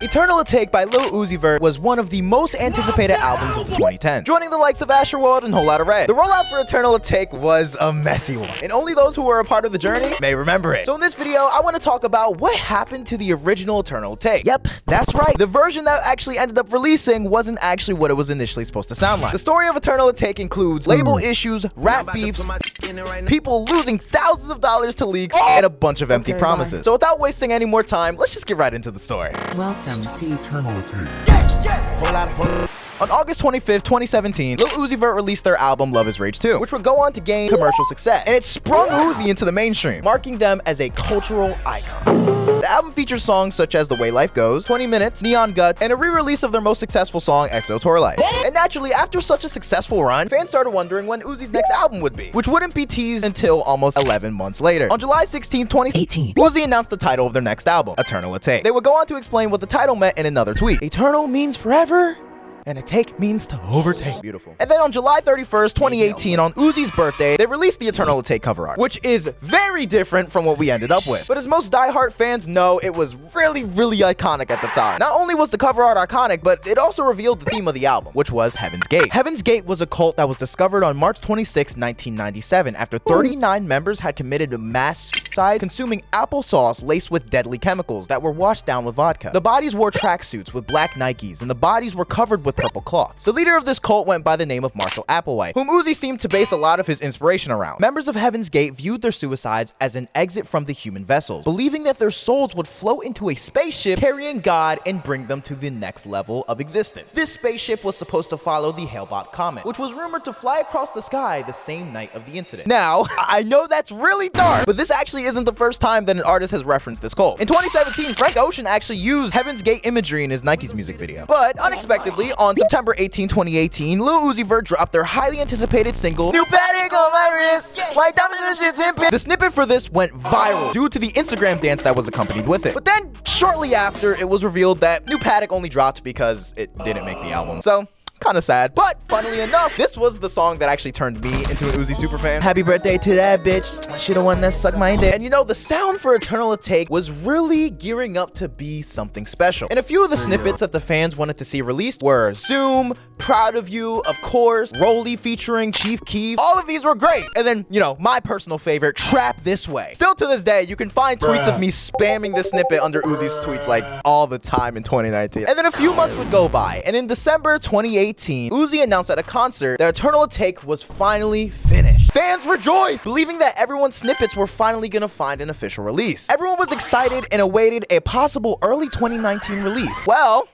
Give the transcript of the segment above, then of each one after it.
Eternal Atake by Lil Uzi Vert was one of the most anticipated albums of the 2010s, joining the likes of Astroworld and Whole Lotta Red. The rollout for Eternal Atake was a messy one, and only those who were a part of the journey may remember it. So in this video, I want to talk about what happened to the original Eternal Atake. Yep, that's right. The version that actually ended up releasing wasn't actually what it was initially supposed to sound like. The story of Eternal Atake includes label issues, rap beefs, people losing thousands of dollars to leaks, and a bunch of empty promises. So without wasting any more time, let's just get right into the story. Welcome to Eternal Atake. On August 25th, 2017, Lil Uzi Vert released their album Love Is Rage 2, which would go on to gain commercial success, and it sprung Uzi into the mainstream, marking them as a cultural icon. The album features songs such as The Way Life Goes, 20 Minutes, Neon Guts, and a re-release of their most successful song, XO Tour Life. And naturally, after such a successful run, fans started wondering when Uzi's next album would be, which wouldn't be teased until almost 11 months later. On July 16, 2018, Uzi announced the title of their next album, Eternal Atake. They would go on to explain what the title meant in another tweet. Eternal means forever, and Atake means to overtake. Beautiful. And then on July 31st, 2018, on Uzi's birthday, they released the Eternal Atake cover art, which is very different from what we ended up with. But as most diehard fans know, it was really iconic at the time. Not only was the cover art iconic, but it also revealed the theme of the album, which was Heaven's Gate. Heaven's Gate was a cult that was discovered on March 26, 1997, after 39 members had committed a mass suicide, consuming applesauce laced with deadly chemicals that were washed down with vodka. The bodies wore tracksuits with black Nikes, and the bodies were covered with purple cloths. The leader of this cult went by the name of Marshall Applewhite, whom Uzi seemed to base a lot of his inspiration around. Members of Heaven's Gate viewed their suicides as an exit from the human vessels, believing that their souls would float into a spaceship carrying God and bring them to the next level of existence. This spaceship was supposed to follow the Hale-Bopp comet, which was rumored to fly across the sky the same night of the incident. Now, I know that's really dark, but this actually isn't the first time that an artist has referenced this cult. In 2017, Frank Ocean actually used Heaven's Gate imagery in his Nike's music video. But unexpectedly, on September 18, 2018, Lil Uzi Vert dropped their highly anticipated single, New Paddock on my wrist, white diamonds and shit's in pink. The snippet for this went viral due to the Instagram dance that was accompanied with it. But then, shortly after, it was revealed that New Paddock only dropped because it didn't make the album. So, kind of sad, but funnily enough, this was the song that actually turned me into an Uzi superfan. Happy birthday to that bitch. She the one that sucked my dick. And you know, the sound for Eternal Atake was really gearing up to be something special. And a few of the snippets that the fans wanted to see released were Zoom, Proud of You, of course, Rolly featuring Chief Keef. All of these were great. And then, you know, my personal favorite, Trap This Way. Still to this day, you can find tweets of me spamming this snippet under Uzi's tweets like all the time in 2019. And then a few months would go by, and in December 2018, Uzi announced at a concert that Eternal Atake was finally finished. Fans rejoiced, believing that everyone's snippets were finally gonna find an official release. Everyone was excited and awaited a possible early 2019 release. Well,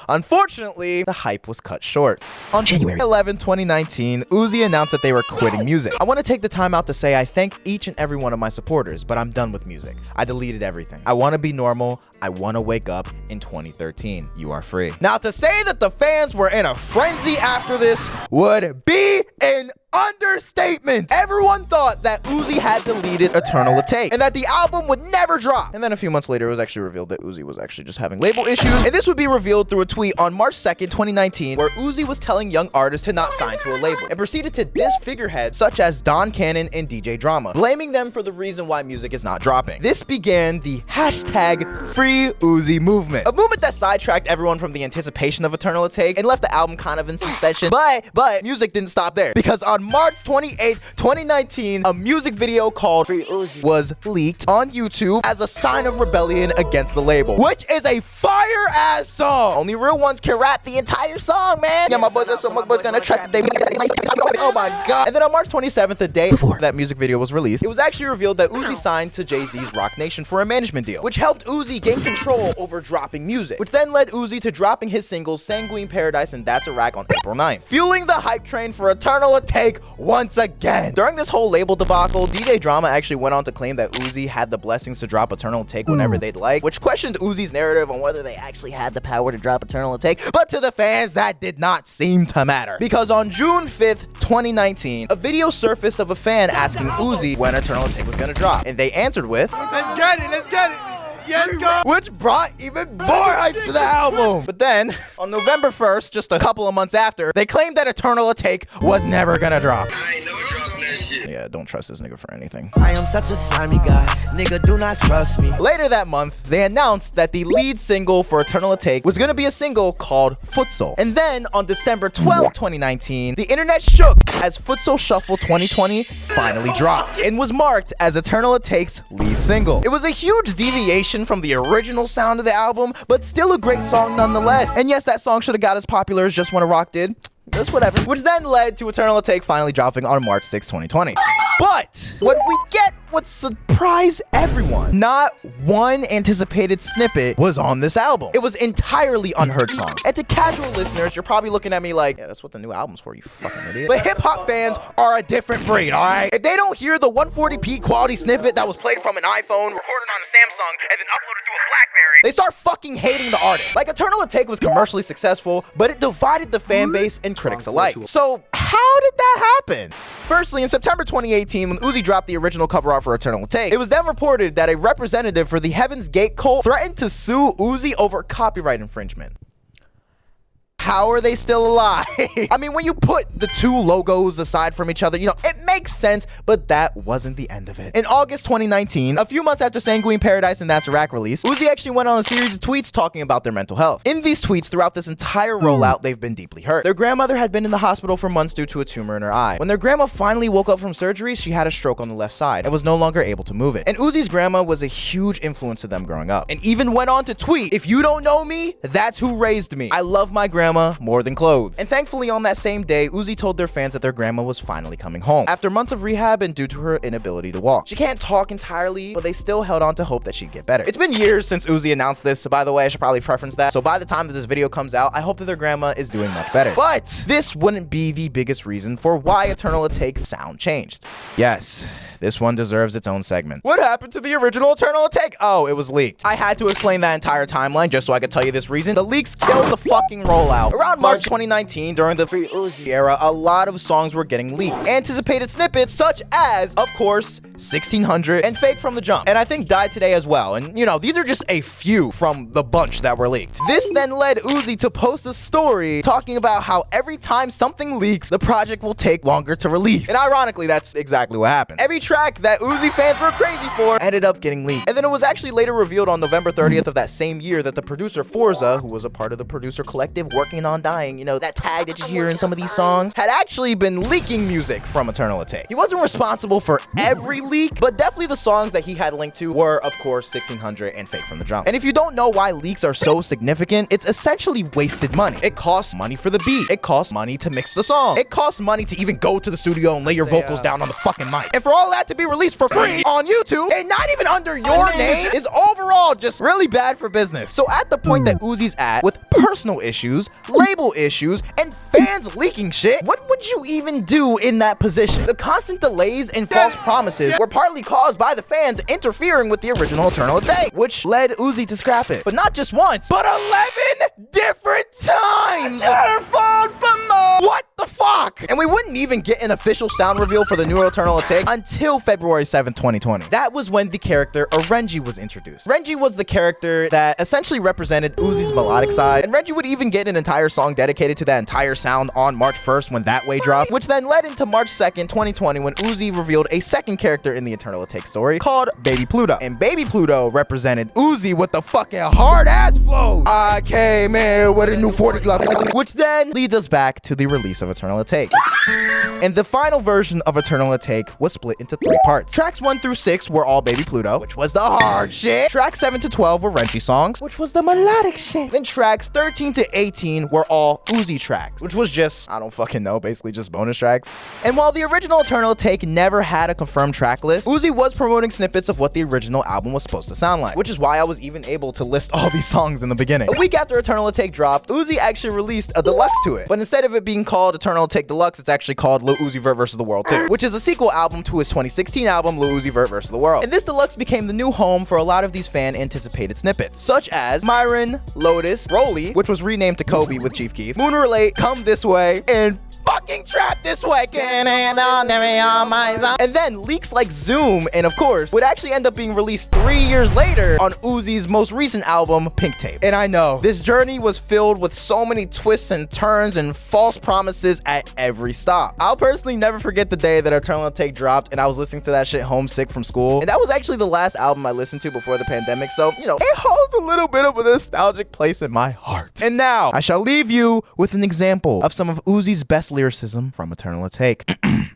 unfortunately, the hype was cut short. On January 11, 2019, Uzi announced that they were quitting music. I want to take the time out to say I thank each and every one of my supporters, but I'm done with music. I deleted everything. I want to be normal. I want to wake up in 2013. You are free. Now, to say that the fans were in a frenzy after this would be an understatement. Everyone thought that Uzi had deleted Eternal Atake and that the album would never drop. And then a few months later, it was actually revealed that Uzi was actually just having label issues. And this would be revealed through a tweet on March 2nd, 2019, where Uzi was telling young artists to not sign to a label and proceeded to diss figureheads such as Don Cannon and DJ Drama, blaming them for the reason why music is not dropping. This began the hashtag Free Uzi movement, a movement that sidetracked everyone from the anticipation of Eternal Atake and left the album kind of in suspension. But music didn't stop there, because on March 28th, 2019, a music video called Free Uzi was leaked on YouTube as a sign of rebellion against the label, which is a fire-ass song. Only real ones can rap the entire song, man. Yeah, my boys are so much boys gonna track the day. Oh my god. And then on March 27th, the day before that music video was released, it was actually revealed that Uzi signed to Jay-Z's Rock Nation for a management deal, which helped Uzi gain control over dropping music, which then led Uzi to dropping his singles Sanguine Paradise and That's a Rag on April 9th, fueling the hype train for Eternal Atake once again. During this whole label debacle, DJ Drama actually went on to claim that Uzi had the blessings to drop Eternal Atake whenever they'd like, which questioned Uzi's narrative on whether they actually had the power to drop Eternal Atake. But to the fans, that did not seem to matter, because on June 5th, 2019, a video surfaced of a fan asking Uzi when Eternal Atake was gonna drop, and they answered with, "Let's get it, let's get it. Yes, go!" Which brought even more hype to the album. But then, on November 1st, just a couple of months after, they claimed that Eternal Atake was never gonna drop. Yeah, don't trust this nigga for anything. I am such a slimy guy, nigga, do not trust me. Later that month, they announced that the lead single for Eternal Atake was gonna be a single called Futsal. And then on December 12, 2019, the internet shook as Futsal Shuffle 2020 finally dropped and was marked as Eternal Atake's lead single. It was a huge deviation from the original sound of the album, but still a great song nonetheless. And yes, that song should have got as popular as Just Wanna Rock did. Just whatever. Which then led to Eternal Atake finally dropping on March 6, 2020. But what we get would surprise everyone. Not one anticipated snippet was on this album. It was entirely unheard songs. And to casual listeners, you're probably looking at me like, yeah, that's what the new album's for, you fucking idiot. But hip-hop fans are a different breed, all right? If they don't hear the 140p quality snippet that was played from an iPhone, recorded on a Samsung, and then uploaded to a BlackBerry, they start fucking hating the artist. Like, Eternal Atake was commercially successful, but it divided the fan base and critics alike. So how did that happen? Firstly, in September 2018, when Uzi dropped the original cover art for Eternal Atake, it was then reported that a representative for the Heaven's Gate cult threatened to sue Uzi over copyright infringement. How are they still alive? I mean, when you put the two logos aside from each other, you know, it makes sense, but that wasn't the end of it. In August 2019, a few months after Sanguine Paradise and That's a Rack release, Uzi actually went on a series of tweets talking about their mental health. In these tweets, throughout this entire rollout, they've been deeply hurt. Their grandmother had been in the hospital for months due to a tumor in her eye. When their grandma finally woke up from surgery, she had a stroke on the left side and was no longer able to move it. And Uzi's grandma was a huge influence to them growing up, and even went on to tweet, "If you don't know me, that's who raised me. I love my grandma more than clothes." And thankfully, on that same day, Uzi told their fans that their grandma was finally coming home after months of rehab and due to her inability to walk. She can't talk entirely, but they still held on to hope that she'd get better. It's been years since Uzi announced this, so by the way, I should probably preference that. So by the time that this video comes out, I hope that their grandma is doing much better. But this wouldn't be the biggest reason for why Eternal Atake's sound changed. Yes, this one deserves its own segment. What happened to the original Eternal Atake? Oh, it was leaked. I had to explain that entire timeline just so I could tell you this reason. The leaks killed the fucking rollout. Around March 2019, during the Free Uzi era, a lot of songs were getting leaked. Anticipated snippets such as, of course, 1600 and Fake from the Jump. And I think Die Today as well. And you know, these are just a few from the bunch that were leaked. This then led Uzi to post a story talking about how every time something leaks, the project will take longer to release. And ironically, that's exactly what happened. Every track that Uzi fans were crazy for ended up getting leaked. And then it was actually later revealed on November 30th of that same year that the producer Forza, who was a part of the producer collective working on Dying, you know, that tag that you hear in some of these songs, had actually been leaking music from Eternal Atake. He wasn't responsible for every leak, but definitely the songs that he had linked to were, of course, 1600 and Fake from the Jump. And if you don't know why leaks are so significant, it's essentially wasted money. It costs money for the beat. It costs money to mix the song. It costs money to even go to the studio and lay your vocals down on the fucking mic. And for all that to be released for free on YouTube and not even under your name is overall just really bad for business. So at the point that Uzi's at, with personal issues, label issues, and fans leaking shit, what would you even do in that position? The constant delays and false promises were partly caused by the fans interfering with the original Eternal Atake, which led Uzi to scrap it. But not just once, but 11 different times! What the fuck? And we wouldn't even get an official sound reveal for the new Eternal Atake until February 7th, 2020. That was when the character Renji was introduced. Renji was the character that essentially represented Uzi's melodic side, and Renji would even get an entire song dedicated to that entire sound on March 1st when That Way dropped, which then led into March 2nd, 2020 when Uzi revealed a second character in the Eternal Atake story called Baby Pluto. And Baby Pluto represented Uzi with the fucking hard-ass flows. I came in with a new 40 Glock, which then leads us back to the release of Eternal Atake. And the final version of Eternal Atake was split into 3 parts. Tracks 1 through 6 were all Baby Pluto, which was the hard shit. Tracks 7 to 12 were Renji songs, which was the melodic shit. Then tracks 13 to 18 were all Uzi tracks, which was just, I don't fucking know, basically just bonus tracks. And while the original Eternal Atake never had a confirmed track list, Uzi was promoting snippets of what the original album was supposed to sound like, which is why I was even able to list all these songs in the beginning. A week after Eternal Atake dropped, Uzi actually released a deluxe to it. But instead of it being called Eternal Atake Deluxe, it's actually called Lil Uzi Vert vs. the World 2, which is a sequel album to his 2016 album Lil Uzi Vert vs. the World. And this deluxe became the new home for a lot of these fan-anticipated snippets, such as Myron, Lotus, Rolly, which was renamed to Kobe with Chief Keef, Moon Relate, Come This Way, and fuck fucking trap this way. And then leaks like Zoom and of course would actually end up being released 3 years later on Uzi's most recent album, Pink Tape. And I know this journey was filled with so many twists and turns and false promises at every stop. I'll personally never forget the day that Eternal Atake dropped and I was listening to that shit homesick from school. And that was actually the last album I listened to before the pandemic. So, you know, it holds a little bit of a nostalgic place in my heart. And now I shall leave you with an example of some of Uzi's best lyricism from Eternal Atake. I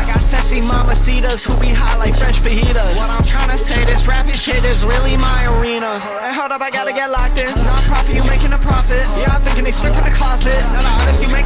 got sassy mamacitas who be hot like fresh fajitas. What I'm trying to say, this rapping shit is really my arena. Hey, hold up, I gotta get locked in. Non-profit, you making a profit. Yeah, I'm thinking they stuck in the closet. Not an artist, you making